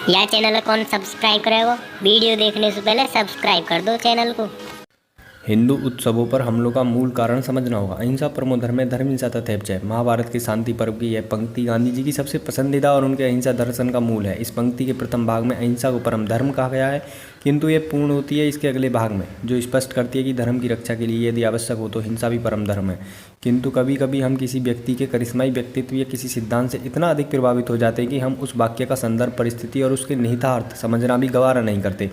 या चैनल कौन सब्सक्राइब करेगा? वीडियो देखने से पहले सब्सक्राइब कर दो चैनल को। हिंदू उत्सवों पर हमलों का मूल कारण समझना होगा। अहिंसा परमो धर्मे धर्महिंसा तथा जय। महाभारत के शांति पर्व की यह पंक्ति गांधी जी की सबसे पसंदीदा और उनके अहिंसा दर्शन का मूल है। इस पंक्ति के प्रथम भाग में अहिंसा को परम धर्म कहा गया है, किंतु ये पूर्ण होती है इसके अगले भाग में, जो स्पष्ट करती है कि धर्म की रक्षा के लिए यदि आवश्यक हो तो हिंसा भी परम धर्म है। किंतु कभी कभी हम किसी व्यक्ति के करिश्माई व्यक्तित्व या किसी सिद्धांत से इतना अधिक प्रभावित हो जाते हैं कि हम उस वाक्य का संदर्भ, परिस्थिति और उसके निहितार्थ समझना भी गवारा नहीं करते।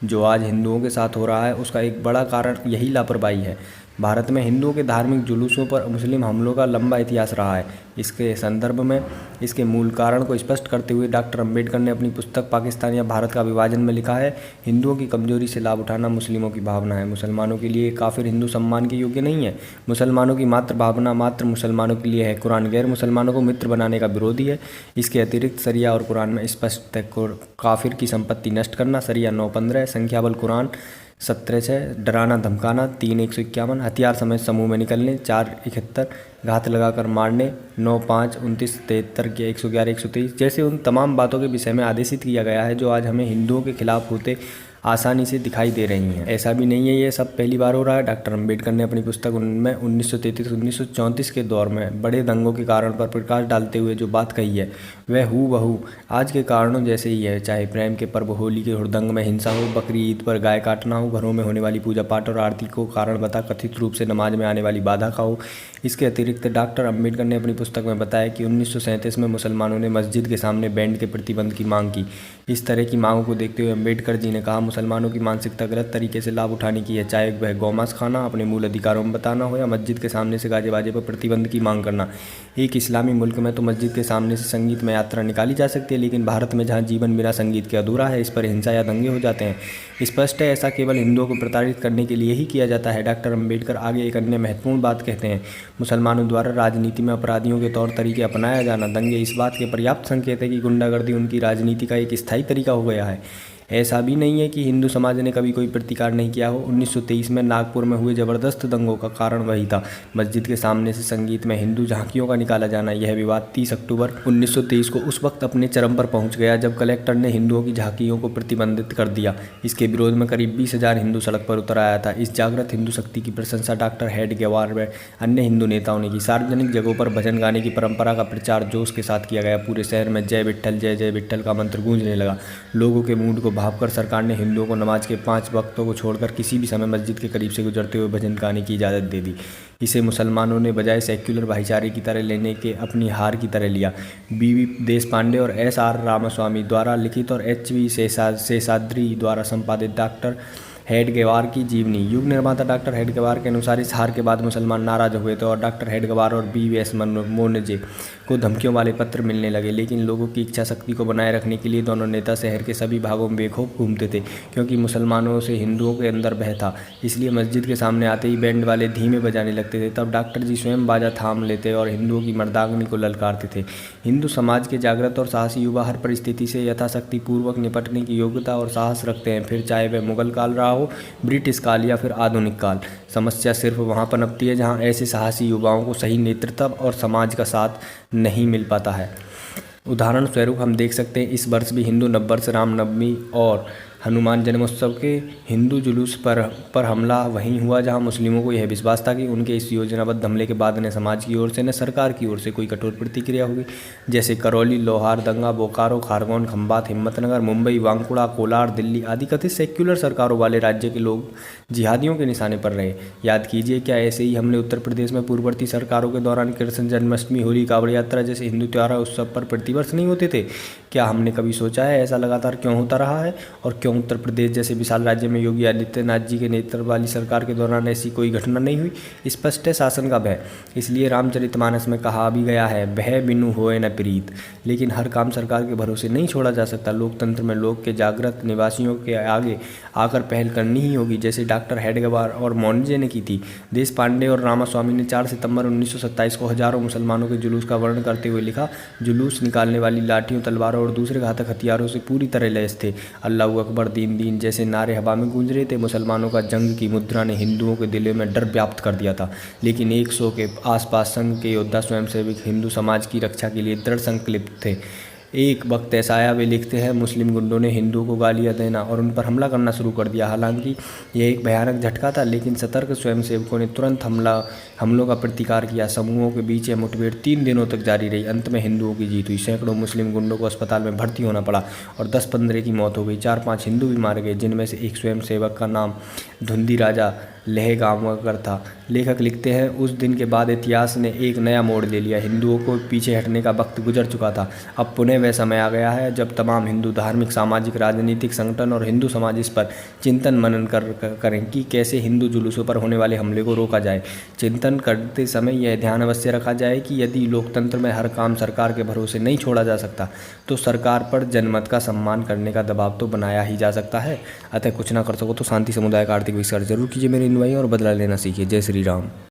जो आज हिंदुओं के साथ हो रहा है उसका एक बड़ा कारण यही लापरवाही है। भारत में हिंदुओं के धार्मिक जुलूसों पर मुस्लिम हमलों का लंबा इतिहास रहा है। इसके संदर्भ में इसके मूल कारण को स्पष्ट करते हुए डॉक्टर अंबेडकर ने अपनी पुस्तक पाकिस्तान या भारत का विभाजन में लिखा है, हिंदुओं की कमजोरी से लाभ उठाना मुस्लिमों की भावना है। मुसलमानों के लिए काफिर हिंदू सम्मान के योग्य नहीं है। मुसलमानों की मात्र भावना मात्र मुसलमानों के लिए है। कुरान गैर मुसलमानों को मित्र बनाने का विरोधी है। इसके अतिरिक्त सरिया और कुरान में स्पष्ट है काफिर की संपत्ति नष्ट करना, सरिया 9:15, संख्या बल कुरान 17:6, डराना धमकाना 3:151, हथियार समेत समूह में निकलने 4:71, घात लगाकर मारने 9:5, 29:73 के 111, 123 जैसे उन तमाम बातों के विषय में आदेशित किया गया है जो आज हमें हिंदुओं के खिलाफ होते आसानी से दिखाई दे रही हैं। ऐसा भी नहीं है ये सब पहली बार हो रहा है। डॉक्टर अंबेडकर ने अपनी पुस्तक में 1933-1934 के दौर में बड़े दंगों के कारण पर प्रकाश डालते हुए जो बात कही है वह हूबहू आज के कारणों जैसे ही है। चाहे प्रेम के पर्व होली के हुड़दंग में हिंसा हो, बकरी ईद पर गाय काटना हो, घरों में होने वाली पूजा पाठ और आरती को कारण बता कथित रूप से नमाज में आने वाली बाधा का हो। इसके अतिरिक्त डॉक्टर अंबेडकर ने अपनी पुस्तक में बताया कि 1937 में मुसलमानों ने मस्जिद के सामने बैंड के प्रतिबंध की मांग की। इस तरह की मांगों को देखते हुए अंबेडकर जी ने कहा, मुसलमानों की मानसिकता गलत तरीके से लाभ उठाने की है, चाहे वह गौमांस खाना, अपने मूल अधिकारों में बताना हो या मस्जिद के सामने से गाजे बाजे पर प्रतिबंध की मांग करना। एक इस्लामी मुल्क में तो मस्जिद के सामने से संगीत में यात्रा निकाली जा सकती है, लेकिन भारत में जहाँ जीवन बिना संगीत के अधूरा है, इस पर हिंसा या दंगे हो जाते हैं। स्पष्ट है ऐसा केवल हिंदुओं को प्रताड़ित करने के लिए ही किया जाता है। डॉक्टर अंबेडकर आगे एक अन्य महत्वपूर्ण बात कहते हैं, मुसलमानों द्वारा राजनीति में अपराधियों के तौर तरीके अपनाया जाना, दंगे इस बात के पर्याप्त संकेत है कि गुंडागर्दी उनकी राजनीति का एक स्थायी तरीका हो गया है। ऐसा भी नहीं है कि हिंदू समाज ने कभी कोई प्रतिकार नहीं किया हो। 1923 में नागपुर में हुए जबरदस्त दंगों का कारण वही था, मस्जिद के सामने से संगीत में हिंदू झांकियों का निकाला जाना। यह विवाद 30 अक्टूबर 1923 को उस वक्त अपने चरम पर पहुंच गया जब कलेक्टर ने हिंदुओं की झांकियों को प्रतिबंधित कर दिया। इसके विरोध में करीब 20,000 हिंदू सड़क पर उतर आया था। इस जागृत हिंदू शक्ति की प्रशंसा डॉक्टर हेडगेवार व अन्य हिंदू नेताओं ने की। सार्वजनिक जगहों पर भजन गाने की परंपरा का प्रचार जोश के साथ किया गया। पूरे शहर में जय विट्ठल जय जय विट्ठल का मंत्र गूंजने लगा। लोगों के मूड को भांपकर सरकार ने हिंदुओं को नमाज के 5 वक्तों को छोड़कर किसी भी समय मस्जिद के करीब से गुजरते हुए भजन गाने की इजाज़त दे दी। इसे मुसलमानों ने बजाय सेक्युलर भाईचारे की तरह लेने के अपनी हार की तरह लिया। बीवी देशपांडे और एस.आर. रामास्वामी द्वारा लिखित और एच.वी. शेषाद्री द्वारा संपादित डॉक्टर हेडगेवार की जीवनी। युग निर्माता डॉक्टर हेडगेवार के अनुसार इस हार के बाद मुसलमान नाराज हुए थे और डॉक्टर हेडगेवार और बी.वी.एस. मोनजे को धमकियों वाले पत्र मिलने लगे, लेकिन लोगों की इच्छा शक्ति को बनाए रखने के लिए दोनों नेता शहर के सभी भागों में बेखौफ घूमते थे। क्योंकि मुसलमानों से हिंदुओं के अंदर भय था, इसलिए मस्जिद के सामने आते ही बैंड वाले धीमे बजाने लगते थे। तब डॉक्टर जी स्वयं बाजा थाम लेते और हिंदुओं की मर्दांगनी को ललकारते थे। हिंदू समाज के जागृत और साहसी युवा हर परिस्थिति से यथाशक्ति पूर्वक निपटने की योग्यता और साहस रखते हैं, फिर चाहे वह मुगल काल रहा हो, ब्रिटिश काल या फिर आधुनिक काल। समस्या सिर्फ वहाँ पनपती है जहाँ ऐसे साहसी युवाओं को सही नेतृत्व और समाज का साथ नहीं मिल पाता है। उदाहरण स्वरूप हम देख सकते हैं इस वर्ष भी हिंदू नववर्ष, रामनवमी और हनुमान जन्मोत्सव के हिंदू जुलूस पर हमला वहीं हुआ जहां मुस्लिमों को यह विश्वास था कि उनके इस योजनाबद्ध हमले के बाद न समाज की ओर से न सरकार की ओर से कोई कठोर प्रतिक्रिया होगी। जैसे करौली, लोहार दंगा, बोकारो, खारगोन, खंभात, हिम्मतनगर, मुंबई, वांकुड़ा, कोलार, दिल्ली आदि कथित सेक्युलर सरकारों वाले राज्य के लोग जिहादियों के निशाने पर रहे। याद कीजिए, क्या ऐसे ही हमले उत्तर प्रदेश में पूर्ववर्ती सरकारों के दौरान कृष्ण जन्माष्टमी, होली, कावड़ यात्रा जैसे हिंदू त्योहार उत्सव पर प्रतिवर्ष नहीं होते थे? क्या हमने कभी सोचा है ऐसा लगातार क्यों होता रहा है और क्यों उत्तर प्रदेश जैसे विशाल राज्य में योगी आदित्यनाथ जी के नेतृत्व वाली सरकार के दौरान ऐसी कोई घटना नहीं हुई? स्पष्ट है शासन का भय। इसलिए रामचरितमानस में कहा भी गया है, भय बिनु होए न प्रीत। लेकिन हर काम सरकार के भरोसे नहीं छोड़ा जा सकता। लोकतंत्र में लोग के जागृत निवासियों के आगे आकर पहल करनी ही होगी, जैसे डॉक्टर हेडगेवार और मोनजे ने की थी। देशपांडे और रामास्वामी ने 4 सितंबर 1927 को हजारों मुसलमानों के जुलूस का वर्णन करते हुए लिखा, जुलूस निकालने वाली लाठियों, तलवारों और दूसरे घातक हथियारों से पूरी तरह लैस थे। अल्लाहू अकबर, दीन दीन जैसे नारे हवा में गूंज रहे थे। मुसलमानों का जंग की मुद्रा ने हिंदुओं के दिलों में डर व्याप्त कर दिया था। लेकिन 100 के आसपास संघ के योद्धा स्वयंसेवक हिंदू समाज की रक्षा के लिए दृढ़ संकल्पित थे। एक वक्त ऐसा आया, वे लिखते हैं, मुस्लिम गुंडों ने हिंदुओं को गालियां देना और उन पर हमला करना शुरू कर दिया। हालांकि यह एक भयानक झटका था, लेकिन सतर्क स्वयंसेवकों ने तुरंत हमलों का प्रतिकार किया। समूहों के बीच यह मुठभेड़ 3 दिनों तक जारी रही। अंत में हिंदुओं की जीत हुई। सैकड़ों मुस्लिम गुंडों को अस्पताल में भर्ती होना पड़ा और 10-15 की मौत हो गई। 4-5 हिंदू भी मारे गए, जिनमें से एक स्वयंसेवक का नाम धुंधी राजा लहगांवकर था। लेखक लिखते हैं, उस दिन के बाद इतिहास ने एक नया मोड़ ले लिया। हिंदुओं को पीछे हटने का वक्त गुजर चुका था। अब पुनः वह समय आ गया है जब तमाम हिंदू धार्मिक, सामाजिक, राजनीतिक संगठन और हिंदू समाज इस पर चिंतन मनन करें कि कैसे हिंदू जुलूसों पर होने वाले हमले को रोका जाए। चिंतन करते समय यह ध्यान अवश्य रखा जाए कि यदि लोकतंत्र में हर काम सरकार के भरोसे नहीं छोड़ा जा सकता, तो सरकार पर जनमत का सम्मान करने का दबाव तो बनाया ही जा सकता है। अतः कुछ ना कर सको तो शांति, समुदाय का आर्थिक विकास जरूर कीजिए मेरे इन भाई, और बदला लेना सीखिए। जय श्री राम।